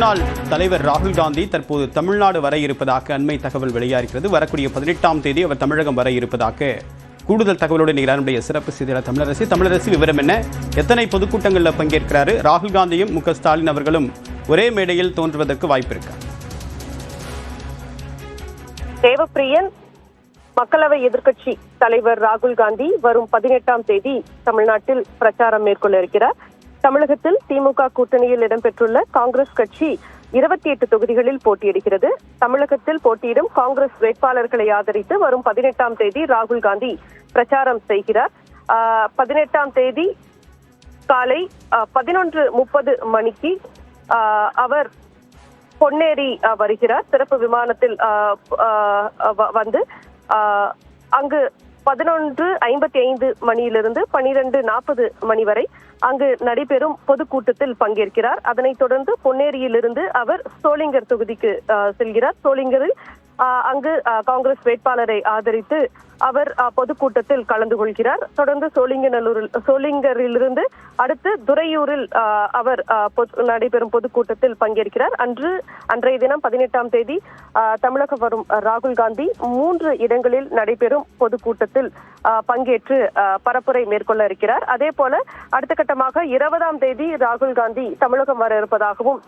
முன்னாள் தலைவர் ராகுல் காந்தி தற்போது தமிழ்நாடு வர இருப்பதாக அண்மை தகவல் வெளியாகிறது. வரக்கூடிய 18ஆம் தேதி அவர் தமிழகம் வர இருப்பதாக கூடுதல் தகவலோடு நம்முடைய சிறப்பு செய்தியாளர் தமிழரசி விவரம் என்ன? எத்தனை பொதுக்கூட்டங்களில் பங்கேற்கிறாரு? ராகுல் காந்தியும் மு க ஸ்டாலின் அவர்களும் ஒரே மேடையில் தோன்றுவதற்கு வாய்ப்பு இருக்கா? தேவப்பிரியன், மக்களவை எதிர்க்கட்சி தலைவர் ராகுல் காந்தி வரும் 18ஆம் தேதி தமிழ்நாட்டில் பிரச்சாரம் மேற்கொள்ள இருக்கிறார். தமிழகத்தில் திமுக கூட்டணியில் இடம்பெற்றுள்ள காங்கிரஸ் கட்சி 28 தொகுதிகளில் போட்டியிடுகிறது. தமிழகத்தில் போட்டியிடும் காங்கிரஸ் வேட்பாளர்களை ஆதரித்து வரும் 18ஆம் தேதி ராகுல் காந்தி பிரச்சாரம் செய்கிறார். 18ஆம் தேதி காலை 11:30 மணிக்கு அவர் பொன்னேரி வருகிறார். சிறப்பு விமானத்தில் வந்து அங்கு 11:55 மணியிலிருந்து 12:40 மணி வரை அங்கு நடைபெறும் பொதுக்கூட்டத்தில் பங்கேற்கிறார். அதனைத் தொடர்ந்து பொன்னேரியிலிருந்து அவர் சோளிங்கர் தொகுதிக்கு செல்கிறார். சோளிங்கரில் அங்கு காங்கிரஸ் வேட்பாளரை ஆதரித்து அவர் பொதுக்கூட்டத்தில் கலந்து கொள்கிறார். தொடர்ந்து சோளிங்கரிலிருந்து அடுத்து துறையூரில் அவர் நடைபெறும் பொதுக்கூட்டத்தில் பங்கேற்கிறார். அன்றைய தினம் 18ஆம் தேதி தமிழகம் வரும் ராகுல் காந்தி 3 இடங்களில் நடைபெறும் பொதுக்கூட்டத்தில் பங்கேற்று பரப்புரை மேற்கொள்ள இருக்கிறார். அதே போல அடுத்த கட்டமாக 20ஆம் தேதி ராகுல் காந்தி தமிழகம் வர இருப்பதாகவும்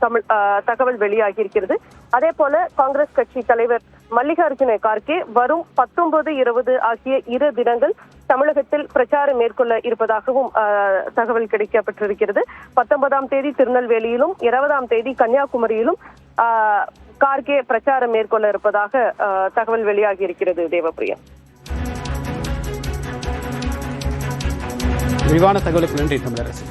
தகவல் வெளியாகி இருக்கிறது. அதே போல காங்கிரஸ் கட்சி தலைவர் மல்லிகார்ஜுன கார்கே வரும் 19, 20 ஆகிய 2 தினங்கள் தமிழகத்தில் பிரச்சாரம் மேற்கொள்ள இருப்பதாகவும் தகவல் கிடைக்கப்பட்டிருக்கிறது. 19ஆம் தேதி திருநெல்வேலியிலும் 20ஆம் தேதி கன்னியாகுமரியிலும் கார்கே பிரச்சாரம் மேற்கொள்ள இருப்பதாக தகவல் வெளியாகி இருக்கிறது. தேவப்பிரியா, விரிவான தகவலுக்கு நன்றி தமிழரசு.